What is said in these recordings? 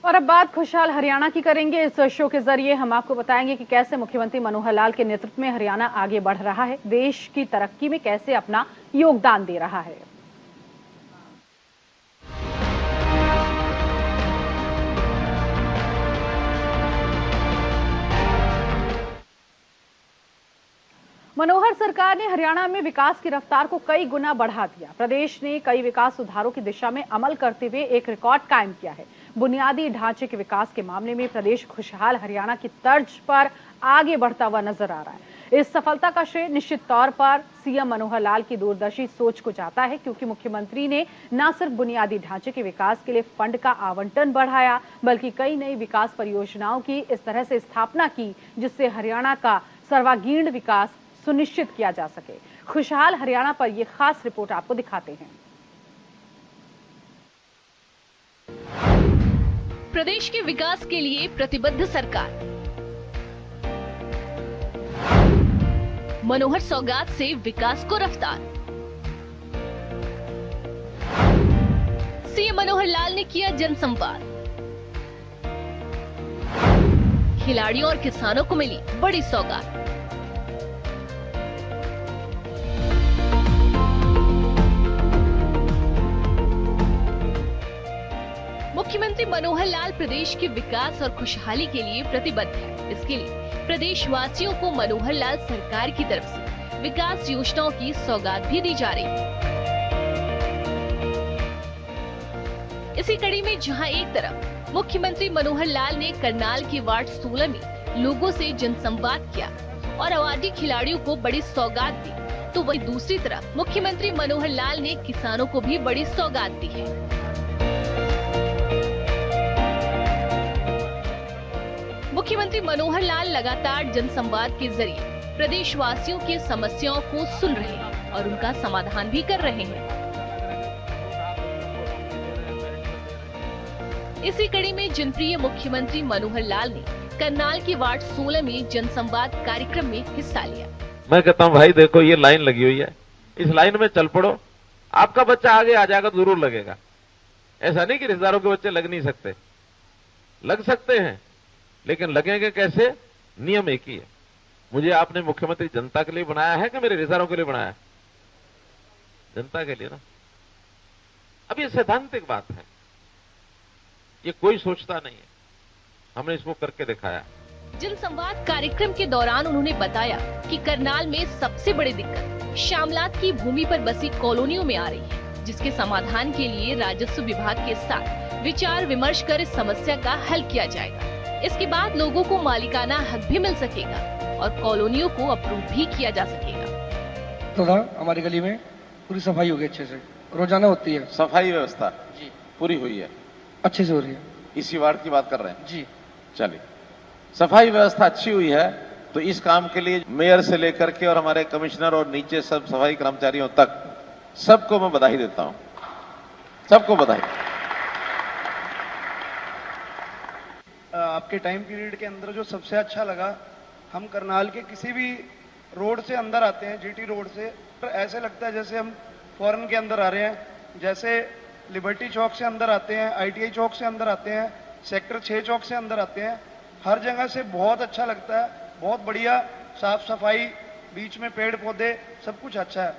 और अब बात खुशहाल हरियाणा की करेंगे। इस शो के जरिए हम आपको बताएंगे कि कैसे मुख्यमंत्री मनोहर लाल के नेतृत्व में हरियाणा आगे बढ़ रहा है, देश की तरक्की में कैसे अपना योगदान दे रहा है। मनोहर सरकार ने हरियाणा में विकास की रफ्तार को कई गुना बढ़ा दिया। प्रदेश ने कई विकास सुधारों की दिशा में अमल करते हुए एक रिकॉर्ड कायम किया है। बुनियादी ढांचे के विकास के मामले में प्रदेश खुशहाल हरियाणा की तर्ज पर आगे बढ़ता हुआ नजर आ रहा है। इस सफलता का श्रेय निश्चित तौर पर सीएम मनोहर लाल की दूरदर्शी सोच को जाता है, क्योंकि मुख्यमंत्री ने न सिर्फ बुनियादी ढांचे के विकास के लिए फंड का आवंटन बढ़ाया, बल्कि कई नई विकास परियोजनाओं की इस तरह से स्थापना की जिससे हरियाणा का सर्वांगीण विकास सुनिश्चित किया जा सके। खुशहाल हरियाणा पर यह खास रिपोर्ट आपको दिखाते हैं। प्रदेश के विकास के लिए प्रतिबद्ध सरकार। मनोहर सौगात से विकास को रफ्तार। सीएम मनोहर लाल ने किया जनसंवाद। खिलाड़ियों और किसानों को मिली बड़ी सौगात। मुख्यमंत्री मनोहर लाल प्रदेश के विकास और खुशहाली के लिए प्रतिबद्ध है। इसके लिए प्रदेशवासियों को मनोहर लाल सरकार की तरफ से विकास योजनाओं की सौगात भी दी जा रही है। इसी कड़ी में जहां एक तरफ मुख्यमंत्री मनोहर लाल ने करनाल के वार्ड 16 में लोगों से जनसंवाद किया और अवार्डी खिलाड़ियों को बड़ी सौगात दी, तो वहीं दूसरी तरफ मुख्यमंत्री मनोहर लाल ने किसानों को भी बड़ी सौगात दी है। मुख्यमंत्री मनोहर लाल लगातार जनसंवाद के जरिए प्रदेशवासियों की समस्याओं को सुन रहे हैं और उनका समाधान भी कर रहे हैं। इसी कड़ी में जनप्रिय मुख्यमंत्री मनोहर लाल ने करनाल के वार्ड 16 में जनसंवाद कार्यक्रम में हिस्सा लिया। मैं कहता हूँ भाई देखो ये लाइन लगी हुई है, इस लाइन में चल पड़ो, आपका बच्चा आगे आ जाएगा तो जरूर लगेगा। ऐसा नहीं कि रिश्तेदारों के बच्चे लग नहीं सकते, लग सकते हैं, लेकिन लगेंगे कैसे? नियम एक ही है। मुझे आपने मुख्यमंत्री जनता के लिए बनाया है कि मेरे रिश्तेदारों के लिए बनाया है? जनता के लिए ना। अब ये सैद्धांतिक बात है, ये कोई सोचता नहीं है, हमने इसको करके दिखाया। जनसंवाद कार्यक्रम के दौरान उन्होंने बताया कि करनाल में सबसे बड़ी दिक्कत शामलात की भूमि पर बसी कॉलोनियों में आ रही है, जिसके समाधान के लिए राजस्व विभाग के साथ विचार विमर्श कर इस समस्या का हल किया जाएगा। इसके बाद लोगों को मालिकाना हक भी मिल सकेगा और कॉलोनियों को अप्रूव भी किया जा सकेगा। तो हमारी गली में पूरी सफाई होगी, अच्छे से रोजाना होती है सफाई व्यवस्था जी, पूरी हुई है, अच्छे से हो रही है। इसी वार्ड की बात कर रहे हैं जी। चलिए, सफाई व्यवस्था अच्छी हुई है तो इस काम के लिए मेयर से लेकर के और हमारे कमिश्नर और नीचे सब सफाई कर्मचारियों तक सबको मैं बधाई देता हूं, सबको बधाई। आपके टाइम पीरियड के अंदर जो सबसे अच्छा लगा, हम करनाल के किसी भी रोड से अंदर आते हैं, जीटी रोड से, तो ऐसे लगता है जैसे हम फॉरेन के अंदर आ रहे हैं। जैसे लिबर्टी चौक से अंदर आते हैं, आईटीआई चौक से अंदर आते हैं, सेक्टर 6 चौक से अंदर आते हैं, हर जगह से बहुत अच्छा लगता है। बहुत बढ़िया साफ सफाई, बीच में पेड़ पौधे, सब कुछ अच्छा है।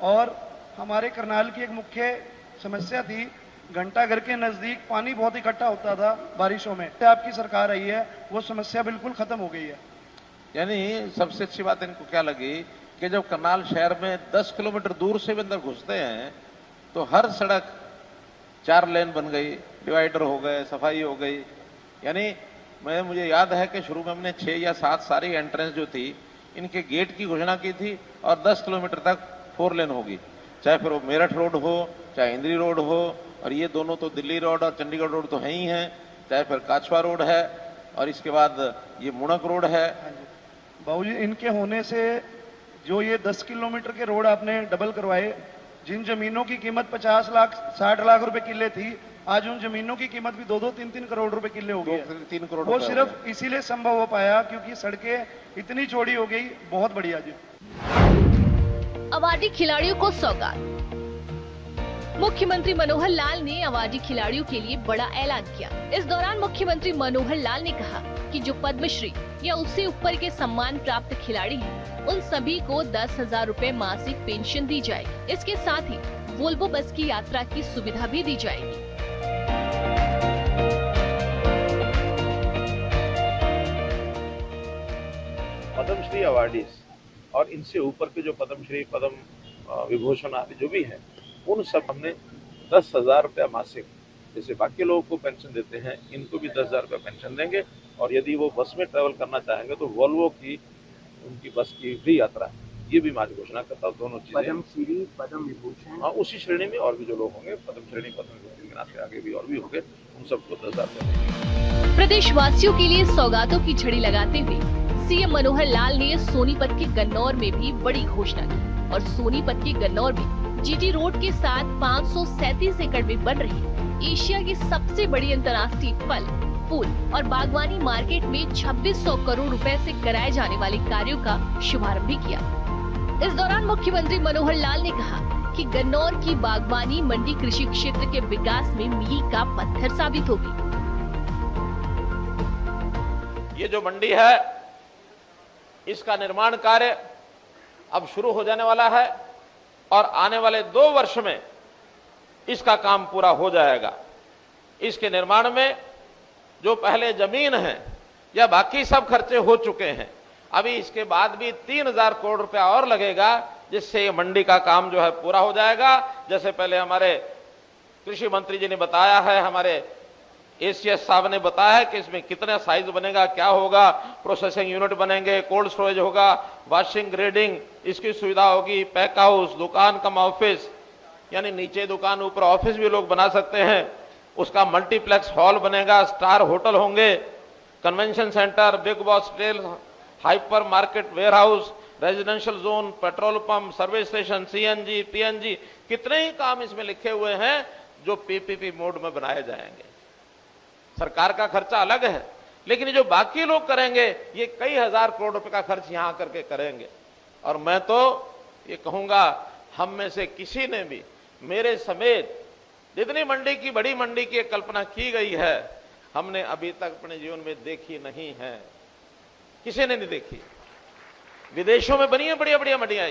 और हमारे करनाल की एक मुख्य समस्या थी, घंटाघर के नजदीक पानी बहुत इकट्ठा होता था बारिशों में। आपकी सरकार आई है, वो समस्या बिल्कुल खत्म हो गई है। यानी सबसे अच्छी बात इनको क्या लगी कि जब करनाल शहर में 10 किलोमीटर दूर से भी अंदर घुसते हैं तो हर सड़क 4 लेन बन गई, डिवाइडर हो गए, सफाई हो गई। यानी मुझे याद है कि शुरू में हमने 6 या 7 सारी एंट्रेंस जो थी इनके गेट की घोषणा की थी और 10 किलोमीटर तक 4 लेन होगी, चाहे फिर वो मेरठ रोड हो, चाहे इंद्री रोड हो, और ये दोनों तो दिल्ली रोड और चंडीगढ़ रोड तो है ही हैं, चाहे फिर काछवा रोड है और इसके बाद ये मुणक रोड है। बाबूजी, इनके होने से जो ये 10 किलोमीटर के रोड आपने डबल करवाए, जिन जमीनों की कीमत 50 लाख 60 लाख रुपए किले थी, आज उन जमीनों की कीमत भी 2-2 3-3 करोड़ रुपए किले हो गई। 3 करोड़ वो सिर्फ इसीलिए संभव हो पाया क्योंकि सड़कें इतनी चौड़ी हो गई। बहुत बढ़िया जी। अवार्डी खिलाड़ियों को सौगात। मुख्यमंत्री मनोहर लाल ने अवार्डी खिलाड़ियों के लिए बड़ा ऐलान किया। इस दौरान मुख्यमंत्री मनोहर लाल ने कहा कि जो पद्मश्री या उससे ऊपर के सम्मान प्राप्त खिलाड़ी हैं, उन सभी को 10,000 रुपए मासिक पेंशन दी जाएगी। इसके साथ ही वोल्वो बस की यात्रा की सुविधा भी दी जाएगी। पद्मश्री अवार्डीज और इनसे ऊपर के जो पद्मश्री, पद्म विभूषण आदि जो भी है, उन सब हमने 10,000 रुपया मासिक, जैसे बाकी लोगों को पेंशन देते हैं, इनको भी 10,000 रुपया पेंशन देंगे। और यदि वो बस में ट्रेवल करना चाहेंगे तो वोल्वो की उनकी बस की फ्री यात्रा, ये भी मैं आज घोषणा करता हूँ। दोनों चीजें पद्मश्री, पद्म विभूषण, हाँ, उसी श्रेणी में और भी जो लोग होंगे, पद्म श्रेणी, पद्म विभूषण के नाते आगे भी और भी होंगे, उन सबको 10,000 रुपया। प्रदेशवासियों के लिए सौगातों की झड़ी लगाते हुए सीएम मनोहर लाल ने सोनीपत के गन्नौर में भी बड़ी घोषणा की और सोनीपत के गन्नौर में जीटी रोड के साथ 537 एकड़ में बन रही एशिया की सबसे बड़ी अंतर्राष्ट्रीय फल, फूल और बागवानी मार्केट में 2600 करोड़ रुपए से कराए जाने वाले कार्यों का शुभारंभ भी किया। इस दौरान मुख्यमंत्री मनोहर लाल ने कहा कि गन्नौर की बागवानी मंडी कृषि क्षेत्र के विकास में मील का पत्थर साबित होगी। ये जो मंडी है, इसका निर्माण कार्य अब शुरू हो जाने वाला है और आने वाले 2 वर्ष में इसका काम पूरा हो जाएगा। इसके निर्माण में जो पहले जमीन है या बाकी सब खर्चे हो चुके हैं, अभी इसके बाद भी 3,000 करोड़ रुपया और लगेगा, जिससे ये मंडी का काम जो है पूरा हो जाएगा। जैसे पहले हमारे कृषि मंत्री जी ने बताया है, हमारे एसीएस साहब ने बताया है कि इसमें कितना साइज बनेगा, क्या होगा, प्रोसेसिंग यूनिट बनेंगे, कोल्ड स्टोरेज होगा, वॉशिंग ग्रेडिंग इसकी सुविधा होगी, पैक हाउस, दुकान कम ऑफिस, यानी नीचे दुकान ऊपर ऑफिस भी लोग बना सकते हैं, उसका मल्टीप्लेक्स हॉल बनेगा, स्टार होटल होंगे, convention centre, big box retail, hyper market, warehouse, residential zone, petrol pump, service station, CNG, PNG, कितने ही काम इसमें लिखे हुए हैं जो पीपीपी मोड में बनाए जाएंगे। सरकार का खर्चा अलग है, लेकिन ये जो बाकी लोग करेंगे, ये कई हजार करोड़ रुपए का खर्च यहां करके करेंगे। और मैं तो ये कहूंगा, हम में से किसी ने भी, मेरे समेत जितनी मंडी की, बड़ी मंडी की कल्पना की गई है, हमने अभी तक अपने जीवन में देखी नहीं है, किसी ने नहीं देखी। विदेशों में बनी है बढ़िया बढ़िया मंडियां।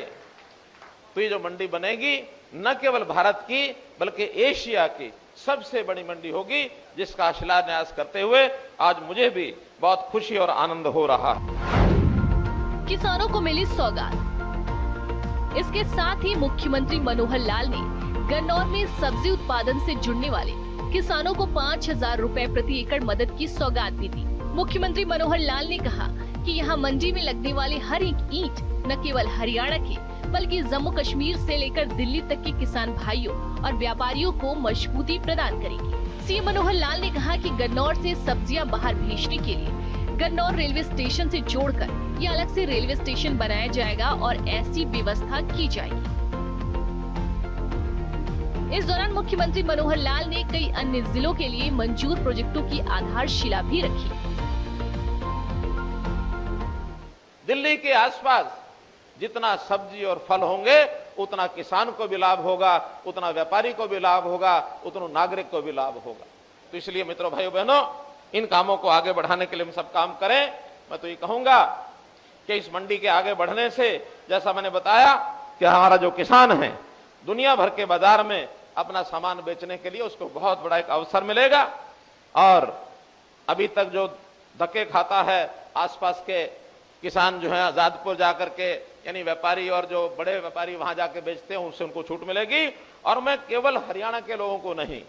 तो ये जो मंडी बनेगी, न केवल भारत की बल्कि एशिया की सबसे बड़ी मंडी होगी, जिसका शिलान्यास करते हुए आज मुझे भी बहुत खुशी और आनंद हो रहा है। किसानों को मिली सौगात। इसके साथ ही मुख्यमंत्री मनोहर लाल ने गन्नौर में सब्जी उत्पादन से जुड़ने वाले किसानों को 5,000 रुपए प्रति एकड़ मदद की सौगात भी दी। मुख्यमंत्री मनोहर लाल ने कहा कि यहाँ मंडी में लगने वाली हर एक ईंट न केवल हरियाणा के बल्कि जम्मू कश्मीर से लेकर दिल्ली तक के किसान भाइयों और व्यापारियों को मजबूती प्रदान करेगी। सीएम मनोहर लाल ने कहा कि गन्नौर से सब्जियां बाहर भेजने के लिए गन्नौर रेलवे स्टेशन से जोड़कर ये अलग से रेलवे स्टेशन बनाया जाएगा और ऐसी व्यवस्था की जाएगी। इस दौरान मुख्यमंत्री मनोहर लाल ने कई अन्य जिलों के लिए मंजूर प्रोजेक्टों की आधारशिला भी रखी। दिल्ली के आसपास जितना सब्जी और फल होंगे, उतना किसान को भी लाभ होगा, उतना व्यापारी को भी लाभ होगा, उतना नागरिक को भी लाभ होगा। तो इसलिए मित्रों, भाइयों बहनों, इन कामों को आगे बढ़ाने के लिए हम सब काम करें। मैं तो ये कहूंगा कि इस मंडी के आगे बढ़ने से, जैसा मैंने बताया कि हमारा जो किसान है, दुनिया भर के बाजार में अपना सामान बेचने के लिए उसको बहुत बड़ा एक अवसर मिलेगा। और अभी तक जो धक्के खाता है, आसपास के किसान जो है आजादपुर जाकर के, यानी व्यापारी और जो बड़े व्यापारी वहां जाके बेचते हैं, उससे उनको छूट मिलेगी। और मैं केवल हरियाणा के लोगों को नहीं,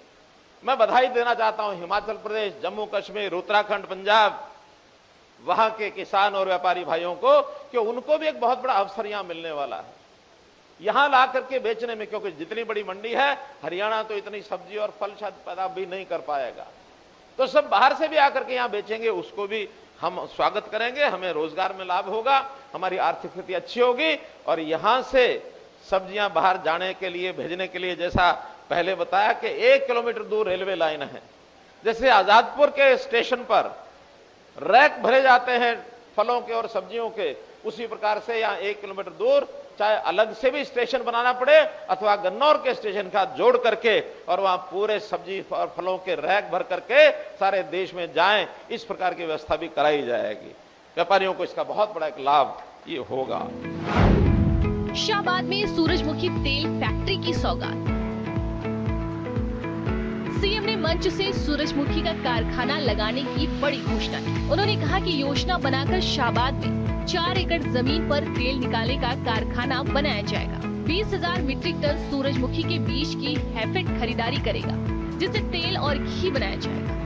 मैं बधाई देना चाहता हूं हिमाचल प्रदेश, जम्मू कश्मीर, उत्तराखंड, पंजाब, वहां के किसान और व्यापारी भाइयों को, कि उनको भी एक बहुत बड़ा अवसर यहां मिलने वाला है यहां ला करके बेचने में। क्योंकि जितनी बड़ी मंडी है, हरियाणा तो इतनी सब्जी और फल शायद पैदा भी नहीं कर पाएगा। तो सब बाहर से भी आकर के यहां बेचेंगे, उसको भी हम स्वागत करेंगे, हमें रोजगार में लाभ होगा, हमारी आर्थिक स्थिति अच्छी होगी। और यहां से सब्जियां बाहर जाने के लिए, भेजने के लिए, जैसा पहले बताया कि 1 किलोमीटर दूर रेलवे लाइन है। जैसे आजादपुर के स्टेशन पर रैक भरे जाते हैं फलों के और सब्जियों के, उसी प्रकार से यहाँ 1 किलोमीटर दूर चाहे अलग से भी स्टेशन बनाना पड़े अथवा गन्नौर के स्टेशन का जोड़ करके और वहां पूरे सब्जी और फलों के रैक भर करके सारे देश में जाएं, इस प्रकार की व्यवस्था भी कराई जाएगी। व्यापारियों को इसका बहुत बड़ा एक लाभ ये होगा। शाहबाद में सूरजमुखी तेल फैक्ट्री की सौगात। सीएम ने मंच से सूरजमुखी का कारखाना लगाने की बड़ी घोषणा की। उन्होंने कहा कि योजना बनाकर शाहबाद में 4 एकड़ जमीन पर तेल निकालने का कारखाना बनाया जाएगा। 20,000 मीट्रिक टन सूरजमुखी के बीज की हैफेड खरीदारी करेगा, जिससे तेल और घी बनाया जाएगा।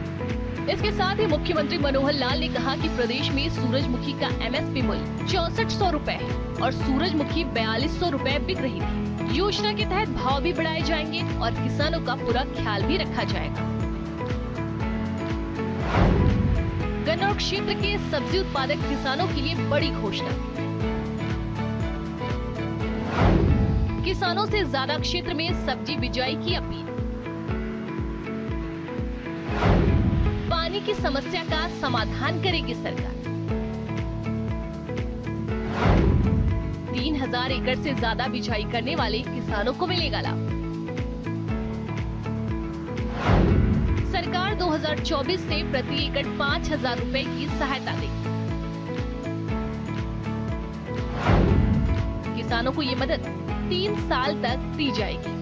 इसके साथ ही मुख्यमंत्री मनोहर लाल ने कहा कि प्रदेश में सूरजमुखी का एमएसपी मूल्य 6400 रुपए है और सूरजमुखी 4200 रुपए बिक रही थी। योजना के तहत भाव भी बढ़ाए जाएंगे और किसानों का पूरा ख्याल भी रखा जाएगा। गन्नौर क्षेत्र के सब्जी उत्पादक किसानों के लिए बड़ी घोषणा। किसानों से ज्यादा क्षेत्र में सब्जी बिजाई की अपील। पानी की समस्या का समाधान करेगी सरकार। 3000 एकड़ से ज्यादा बिजाई करने वाले किसानों को मिलेगा लाभ। सरकार 2024 से प्रति एकड़ 5000 रुपए की सहायता देगी। किसानों को ये मदद 3 साल तक दी जाएगी।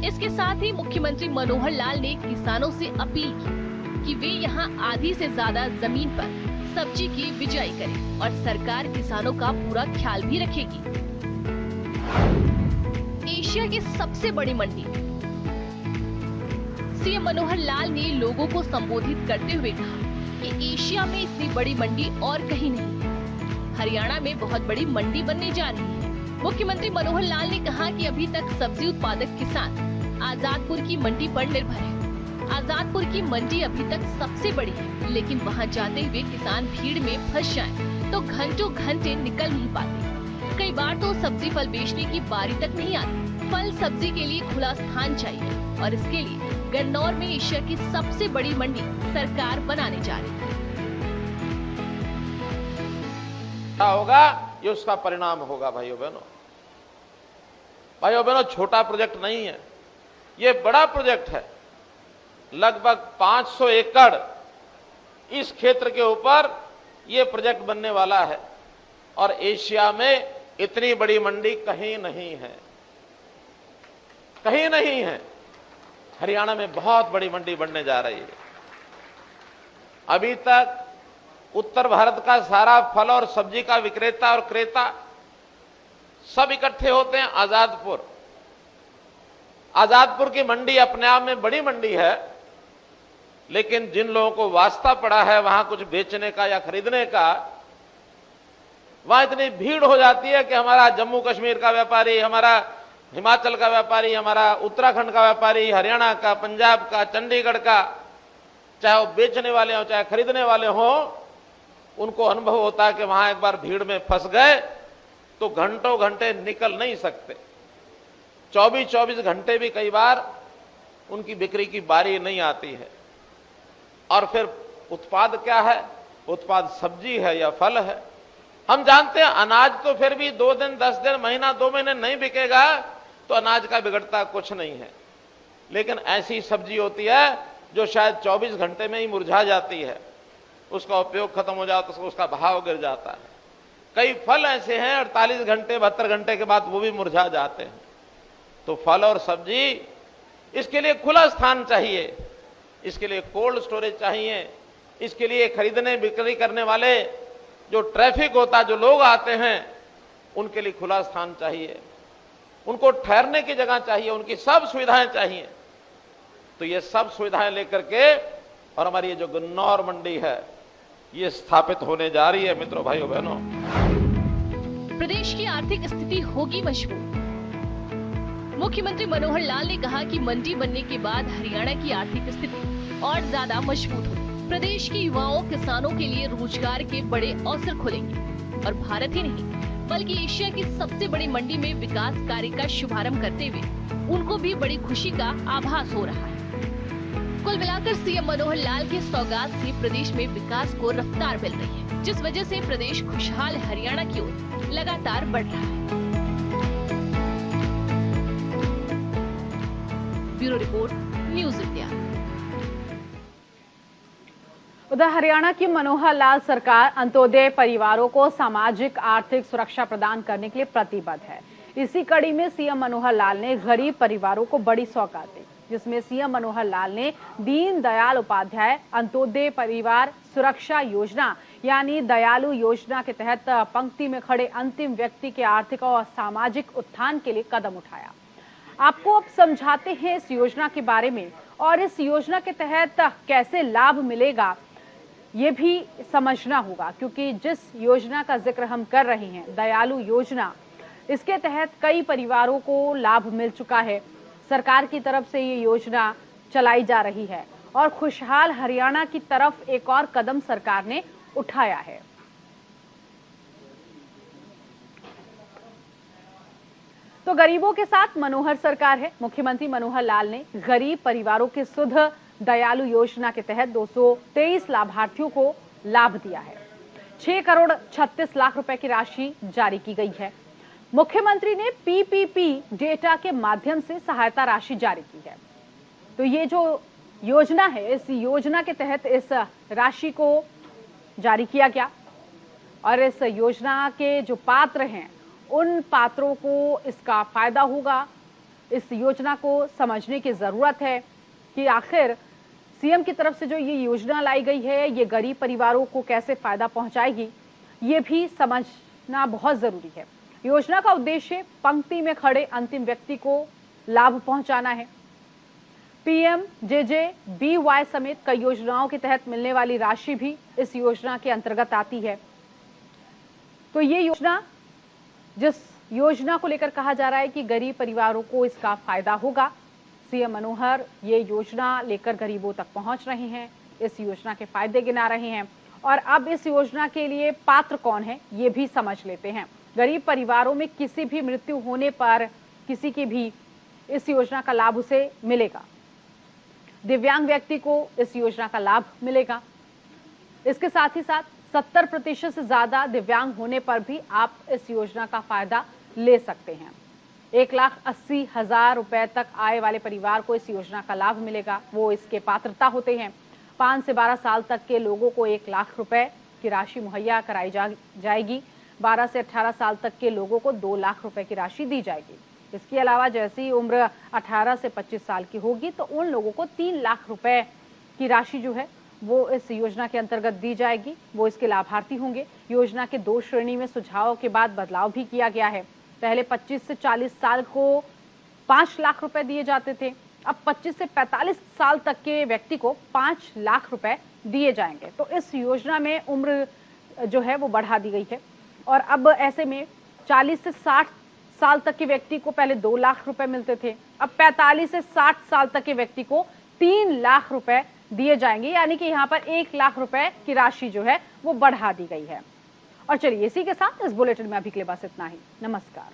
इसके साथ ही मुख्यमंत्री मनोहर लाल ने किसानों से अपील की कि वे यहां आधी से ज्यादा जमीन पर सब्जी की बिजाई करें और सरकार किसानों का पूरा ख्याल भी रखेगी। एशिया की सबसे बड़ी मंडी। सीएम मनोहर लाल ने लोगों को संबोधित करते हुए कहा कि एशिया में इतनी बड़ी मंडी और कहीं नहीं है। हरियाणा में बहुत बड़ी मंडी बनने जा रही है। मुख्यमंत्री मनोहर लाल ने कहा कि अभी तक सब्जी उत्पादक किसान आजादपुर की मंडी पर निर्भर है। आजादपुर की मंडी अभी तक सबसे बड़ी है, लेकिन वहां जाते हुए किसान भीड़ में फंस जाएं तो घंटों घंटे निकल नहीं पाते। कई बार तो सब्जी फल बेचने की बारी तक नहीं आती। फल सब्जी के लिए खुला स्थान चाहिए और इसके लिए गन्नौर में एशिया की सबसे बड़ी मंडी सरकार बनाने जा रही है। क्या होगा, ये उसका परिणाम होगा। भाइयों बहनों, छोटा प्रोजेक्ट नहीं है, ये बड़ा प्रोजेक्ट है। लगभग 500 एकड़ इस क्षेत्र के ऊपर ये प्रोजेक्ट बनने वाला है और एशिया में इतनी बड़ी मंडी कहीं नहीं है, कहीं नहीं है। हरियाणा में बहुत बड़ी मंडी बनने जा रही है। अभी तक उत्तर भारत का सारा फल और सब्जी का विक्रेता और क्रेता सब इकट्ठे होते हैं आजादपुर। आजादपुर की मंडी अपने आप में बड़ी मंडी है, लेकिन जिन लोगों को वास्ता पड़ा है वहां कुछ बेचने का या खरीदने का, वहां इतनी भीड़ हो जाती है कि हमारा जम्मू कश्मीर का व्यापारी, हमारा हिमाचल का व्यापारी, हमारा उत्तराखंड का व्यापारी, हरियाणा का, पंजाब का, चंडीगढ़ का, चाहे वो बेचने वाले हो चाहे खरीदने वाले हो, उनको अनुभव होता है कि वहां एक बार भीड़ में फंस गए तो घंटों घंटे निकल नहीं सकते। 24-24 घंटे भी कई बार उनकी बिक्री की बारी नहीं आती है। और फिर उत्पाद क्या है? उत्पाद सब्जी है या फल है। हम जानते हैं अनाज तो फिर भी 2 दिन, 10 दिन, महीना, 2 महीने नहीं बिकेगा तो अनाज का बिगड़ता कुछ नहीं है। लेकिन ऐसी सब्जी होती है जो शायद 24 घंटे में ही मुरझा जाती है, उसका उपयोग खत्म हो जाता है, उसका भाव गिर जाता है। कई फल ऐसे हैं 48 घंटे, 72 घंटे के बाद वो भी मुरझा जाते हैं। तो फल और सब्जी, इसके लिए खुला स्थान चाहिए, इसके लिए कोल्ड स्टोरेज चाहिए, इसके लिए खरीदने बिक्री करने वाले जो ट्रैफिक होता है, जो लोग आते हैं, उनके लिए खुला स्थान चाहिए, उनको ठहरने की जगह चाहिए, उनकी सब सुविधाएं चाहिए। तो ये सब सुविधाएं लेकर के और हमारी ये जो गन्नौर मंडी है ये स्थापित होने जा रही है। मित्रों, भाइयों, बहनों, प्रदेश की आर्थिक स्थिति होगी मजबूत। मुख्यमंत्री मनोहर लाल ने कहा कि मंडी बनने के बाद हरियाणा की आर्थिक स्थिति और ज्यादा मजबूत होगी। प्रदेश के युवाओं, किसानों के लिए रोजगार के बड़े अवसर खुलेंगे और भारत ही नहीं बल्कि एशिया की सबसे बड़ी मंडी में विकास कार्य का शुभारंभ करते हुए उनको भी बड़ी खुशी का आभास हो रहा है। कुल मिलाकर सीएम मनोहर लाल के सौगात से प्रदेश में विकास को रफ्तार मिल रही है, जिस वजह से प्रदेश खुशहाल हरियाणा की ओर लगातार बढ़ रहा है। Bureau report, news India. उधर हरियाणा की मनोहर लाल सरकार अंत्योदय परिवारों को सामाजिक आर्थिक सुरक्षा प्रदान करने के लिए प्रतिबद्ध है। इसी कड़ी में सीएम मनोहर लाल ने गरीब परिवारों को बड़ी सौगात दी, जिसमें सीएम मनोहर लाल ने दीन दयाल उपाध्याय अंत्योदय परिवार सुरक्षा योजना यानी दयालु योजना के तहत पंक्ति में खड़े अंतिम व्यक्ति के आर्थिक और सामाजिक उत्थान के लिए कदम उठाया। आपको अब समझाते हैं इस योजना के बारे में और इस योजना के तहत कैसे लाभ मिलेगा ये भी समझना होगा, क्योंकि जिस योजना का जिक्र हम कर रहे हैं दयालु योजना, इसके तहत कई परिवारों को लाभ मिल चुका है। सरकार की तरफ से ये योजना चलाई जा रही है और खुशहाल हरियाणा की तरफ एक और कदम सरकार ने उठाया है। तो गरीबों के साथ मनोहर सरकार है। मुख्यमंत्री मनोहर लाल ने गरीब परिवारों के सुध दयालु योजना के तहत 223 लाभार्थियों को लाभ दिया है। 6 करोड़ 36 लाख रुपए की राशि जारी की गई है। मुख्यमंत्री ने पीपीपी डेटा के माध्यम से सहायता राशि जारी की है। तो ये जो योजना है, इस योजना के तहत इस राशि को जारी किया गया और इस योजना के जो पात्र हैं उन पात्रों को इसका फायदा होगा। इस योजना को समझने की जरूरत है कि आखिर सीएम की तरफ से जो ये योजना लाई गई है ये गरीब परिवारों को कैसे फायदा पहुंचाएगी, ये भी समझना बहुत जरूरी है। योजना का उद्देश्य पंक्ति में खड़े अंतिम व्यक्ति को लाभ पहुंचाना है। PMJJBY समेत कई योजनाओं के तहत मिलने वाली राशि भी इस योजना के अंतर्गत आती है। तो ये योजना, जिस योजना को लेकर कहा जा रहा है कि गरीब परिवारों को इसका फायदा होगा, सीएम मनोहर ये योजना लेकर गरीबों तक पहुंच रहे हैं, इस योजना के फायदे गिना रहे हैं। और अब इस योजना के लिए पात्र कौन है ये भी समझ लेते हैं। गरीब परिवारों में किसी भी मृत्यु होने पर किसी की भी इस योजना का लाभ उसे मिलेगा। दिव्यांग व्यक्ति को इस योजना का लाभ मिलेगा। इसके साथ ही साथ 70% से ज्यादा दिव्यांग होने पर भी आप इस योजना का फायदा ले सकते हैं। 1,80,000 रुपए तक आय वाले परिवार को इस योजना का लाभ मिलेगा, वो इसके पात्रता होते हैं। 5 से 12 साल तक के लोगों को 1 लाख रुपए की राशि मुहैया कराई जाएगी। 12 से 18 साल तक के लोगों को 2 लाख रुपए की राशि दी जाएगी। इसके अलावा जैसी उम्र 18 से 25 साल की होगी तो उन लोगों को 3 लाख रुपए की राशि जो है वो इस योजना के अंतर्गत दी जाएगी, वो इसके लाभार्थी होंगे। योजना के 2 श्रेणी में सुझाव के बाद बदलाव भी किया गया है। पहले 25 से 40 साल को 5 लाख रुपए दिए जाते थे, अब 25 से 45 साल तक के व्यक्ति को 5 लाख रुपए दिए जाएंगे। तो इस योजना में उम्र जो है वो बढ़ा दी गई है और अब ऐसे में 40 से 60 साल तक के व्यक्ति को पहले 2 लाख रुपए मिलते थे, अब 45 से 60 साल तक के व्यक्ति को 3 लाख रुपए दिए जाएंगे, यानी कि यहाँ पर 1 लाख रुपए की राशि जो है वो बढ़ा दी गई है। और चलिए इसी के साथ इस बुलेटिन में अभी के लिए बस इतना ही। नमस्कार।